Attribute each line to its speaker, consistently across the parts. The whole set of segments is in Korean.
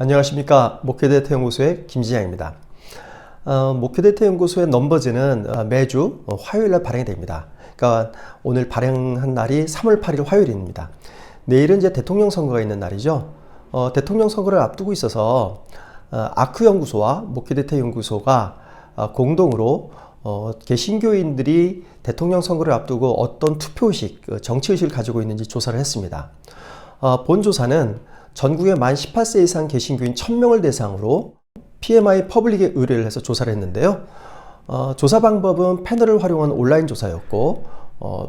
Speaker 1: 안녕하십니까. 목회대토연구소의 김진양입니다. 목회대토연구소의 넘버즈는 매주 화요일날 발행이 됩니다. 그러니까 오늘 발행한 날이 3월 8일 화요일입니다. 내일은 이제 대통령 선거가 있는 날이죠. 대통령 선거를 앞두고 있어서 아크연구소와 목회대토연구소가 공동으로 개신교인들이 대통령 선거를 앞두고 어떤 투표의식, 정치의식을 가지고 있는지 조사를 했습니다. 본 조사는 전국의 만 18세 이상 개신교인 1000명을 대상으로 PMI 퍼블릭에 의뢰를 해서 조사를 했는데요. 조사 방법은 패널을 활용한 온라인 조사였고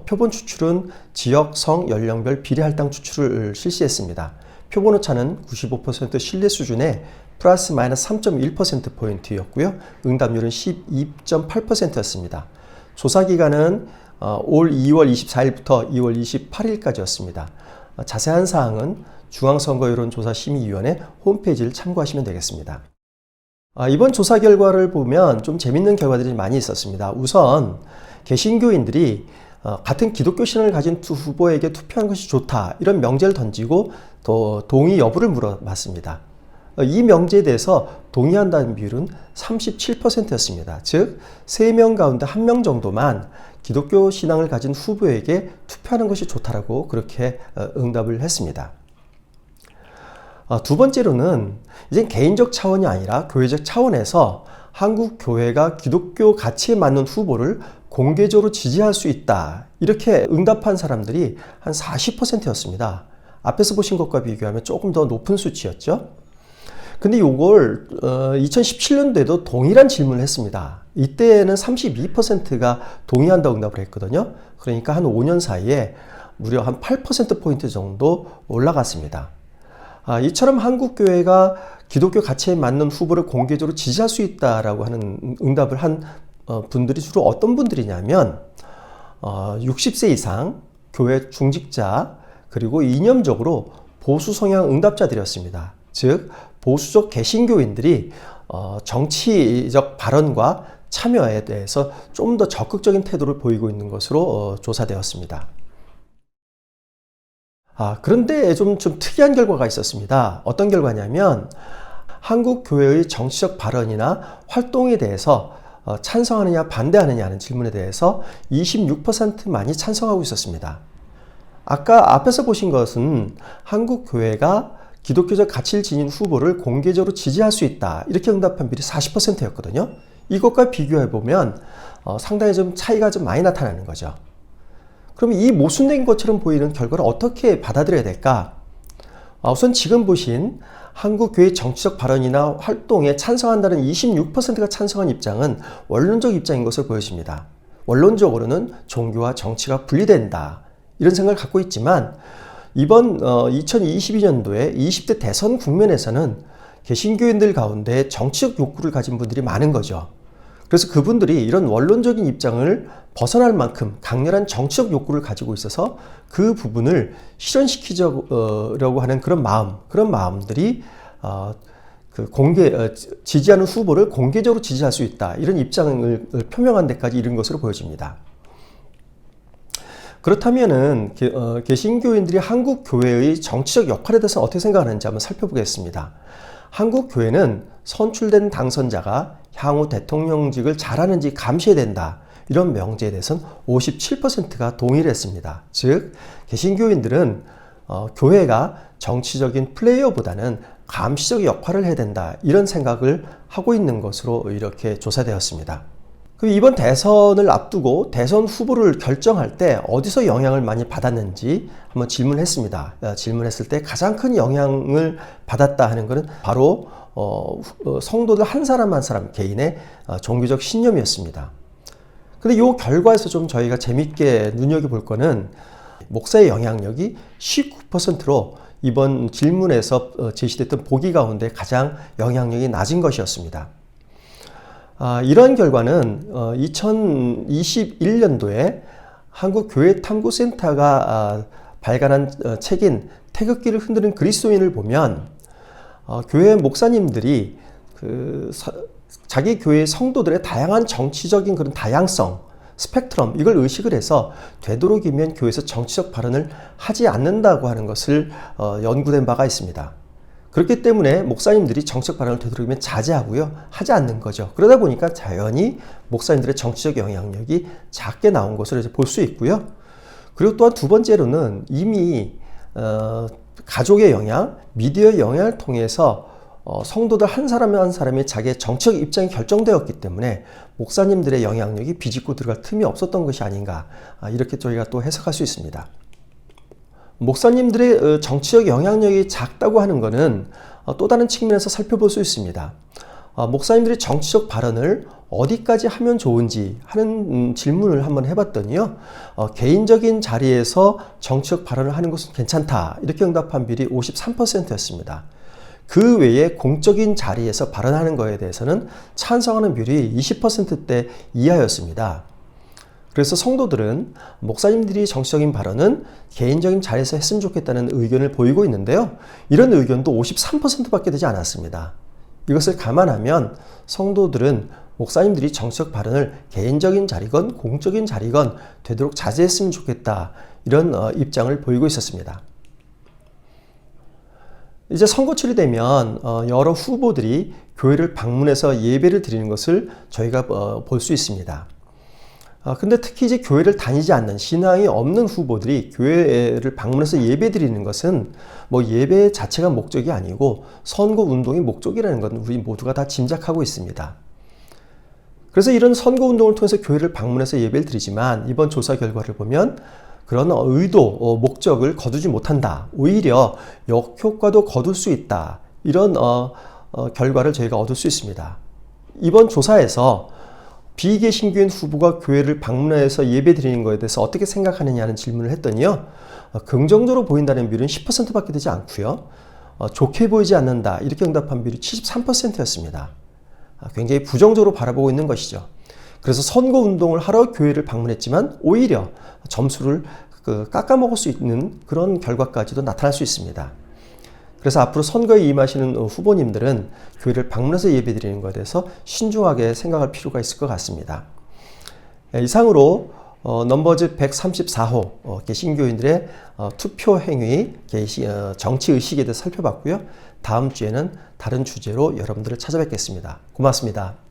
Speaker 1: 표본 추출은 지역, 성, 연령별 비례 할당 추출을 실시했습니다. 표본 오차는 95% 신뢰 수준의 플러스 마이너스 3.1%포인트였고요. 응답률은 12.8%였습니다. 조사 기간은 올 2월 24일부터 2월 28일까지였습니다. 자세한 사항은 중앙선거여론조사심의위원회 홈페이지를 참고하시면 되겠습니다. 이번 조사 결과를 보면 좀 재밌는 결과들이 많이 있었습니다. 우선 개신교인들이 같은 기독교 신앙을 가진 두 후보에게 투표하는 것이 좋다, 이런 명제를 던지고 또 동의 여부를 물어봤습니다. 이 명제에 대해서 동의한다는 비율은 37%였습니다. 즉 3명 가운데 1명 정도만 기독교 신앙을 가진 후보에게 투표하는 것이 좋다라고 그렇게 응답을 했습니다. 두 번째로는 이제 개인적 차원이 아니라 교회적 차원에서 한국 교회가 기독교 가치에 맞는 후보를 공개적으로 지지할 수 있다, 이렇게 응답한 사람들이 한 40%였습니다. 앞에서 보신 것과 비교하면 조금 더 높은 수치였죠. 근데 이걸 2017년도에도 동일한 질문을 했습니다. 이때는 32%가 동의한다고 응답을 했거든요. 그러니까 한 5년 사이에 무려 한 8%포인트 정도 올라갔습니다. 이처럼 한국교회가 기독교 가치에 맞는 후보를 공개적으로 지지할 수 있다라고 하는 응답을 한 분들이 주로 어떤 분들이냐면 60세 이상 교회 중직자, 그리고 이념적으로 보수 성향 응답자들이었습니다. 즉 보수적 개신교인들이 정치적 발언과 참여에 대해서 좀 더 적극적인 태도를 보이고 있는 것으로 조사되었습니다. 그런데 좀 특이한 결과가 있었습니다. 어떤 결과냐면 한국 교회의 정치적 발언이나 활동에 대해서 찬성하느냐 반대하느냐 하는 질문에 대해서 26%만이 찬성하고 있었습니다. 아까 앞에서 보신 것은 한국 교회가 기독교적 가치를 지닌 후보를 공개적으로 지지할 수 있다, 이렇게 응답한 비율이 40%였거든요. 이것과 비교해보면 상당히 좀 차이가 좀 많이 나타나는 거죠. 그럼 이 모순된 것처럼 보이는 결과를 어떻게 받아들여야 될까? 우선 지금 보신 한국교회 정치적 발언이나 활동에 찬성한다는 26%가 찬성한 입장은 원론적 입장인 것으로 보여집니다. 원론적으로는 종교와 정치가 분리된다, 이런 생각을 갖고 있지만 이번 2022년도에 20대 대선 국면에서는 개신교인들 가운데 정치적 욕구를 가진 분들이 많은 거죠. 그래서 그분들이 이런 원론적인 입장을 벗어날 만큼 강렬한 정치적 욕구를 가지고 있어서 그 부분을 실현시키려고 하는 그런 마음들이 지지하는 후보를 공개적으로 지지할 수 있다, 이런 입장을 표명한 데까지 이른 것으로 보여집니다. 그렇다면은 개신교인들이 한국 교회의 정치적 역할에 대해서 어떻게 생각하는지 한번 살펴보겠습니다. 한국 교회는 선출된 당선자가 향후 대통령직을 잘하는지 감시해야 된다, 이런 명제에 대해서는 57%가 동의를 했습니다. 즉 개신교인들은 교회가 정치적인 플레이어보다는 감시적 역할을 해야 된다, 이런 생각을 하고 있는 것으로 이렇게 조사되었습니다. 그럼 이번 대선을 앞두고 대선 후보를 결정할 때 어디서 영향을 많이 받았는지 한번 질문했습니다. 질문했을 때 가장 큰 영향을 받았다 하는 것은 바로 성도들 한 사람 한 사람 개인의 종교적 신념이었습니다. 근데 이 결과에서 좀 저희가 재밌게 눈여겨볼 거는 목사의 영향력이 19%로 이번 질문에서 제시됐던 보기 가운데 가장 영향력이 낮은 것이었습니다. 이러한 결과는 2021년도에 한국교회탐구센터가 발간한 책인 태극기를 흔드는 그리스도인을 보면 교회 목사님들이 자기 교회의 성도들의 다양한 정치적인 그런 다양성, 스펙트럼, 이걸 의식을 해서 되도록이면 교회에서 정치적 발언을 하지 않는다고 하는 것을 연구된 바가 있습니다. 그렇기 때문에 목사님들이 정책 발언을 되도록이면 자제하고요. 하지 않는 거죠. 그러다 보니까 자연히 목사님들의 정치적 영향력이 작게 나온 것으로 이제 볼 수 있고요. 그리고 또한 두 번째로는 이미 가족의 영향, 미디어의 영향을 통해서 성도들 한 사람 한 사람이 자기의 정치적 입장이 결정되었기 때문에 목사님들의 영향력이 비집고 들어갈 틈이 없었던 것이 아닌가, 이렇게 저희가 또 해석할 수 있습니다. 목사님들의 정치적 영향력이 작다고 하는 것은 또 다른 측면에서 살펴볼 수 있습니다. 목사님들이 정치적 발언을 어디까지 하면 좋은지 하는 질문을 한번 해봤더니요. 개인적인 자리에서 정치적 발언을 하는 것은 괜찮다, 이렇게 응답한 비율이 53%였습니다. 그 외에 공적인 자리에서 발언하는 것에 대해서는 찬성하는 비율이 20%대 이하였습니다. 그래서 성도들은 목사님들이 정치적인 발언은 개인적인 자리에서 했으면 좋겠다는 의견을 보이고 있는데요. 이런 의견도 53%밖에 되지 않았습니다. 이것을 감안하면 성도들은 목사님들이 정치적 발언을 개인적인 자리건 공적인 자리건 되도록 자제했으면 좋겠다, 이런 입장을 보이고 있었습니다. 이제 선거철이 되면 여러 후보들이 교회를 방문해서 예배를 드리는 것을 저희가 볼 수 있습니다. 근데 특히 이제 교회를 다니지 않는, 신앙이 없는 후보들이 교회를 방문해서 예배 드리는 것은 뭐 예배 자체가 목적이 아니고 선거 운동이 목적이라는 건 우리 모두가 다 짐작하고 있습니다. 그래서 이런 선거 운동을 통해서 교회를 방문해서 예배를 드리지만 이번 조사 결과를 보면 그런 의도, 목적을 거두지 못한다, 오히려 역효과도 거둘 수 있다, 이런 결과를 저희가 얻을 수 있습니다. 이번 조사에서 비개신교인 후보가 교회를 방문해서 예배 드리는 것에 대해서 어떻게 생각하느냐는 질문을 했더니요. 긍정적으로 보인다는 비율은 10%밖에 되지 않고요. 좋게 보이지 않는다, 이렇게 응답한 비율이 73%였습니다. 굉장히 부정적으로 바라보고 있는 것이죠. 그래서 선거 운동을 하러 교회를 방문했지만 오히려 점수를 깎아먹을 수 있는 그런 결과까지도 나타날 수 있습니다. 그래서 앞으로 선거에 임하시는 후보님들은 교회를 방문해서 예배드리는 것에 대해서 신중하게 생각할 필요가 있을 것 같습니다. 이상으로 넘버즈 134호 개신교인들의 투표 행위, 정치의식에 대해서 살펴봤고요. 다음 주에는 다른 주제로 여러분들을 찾아뵙겠습니다. 고맙습니다.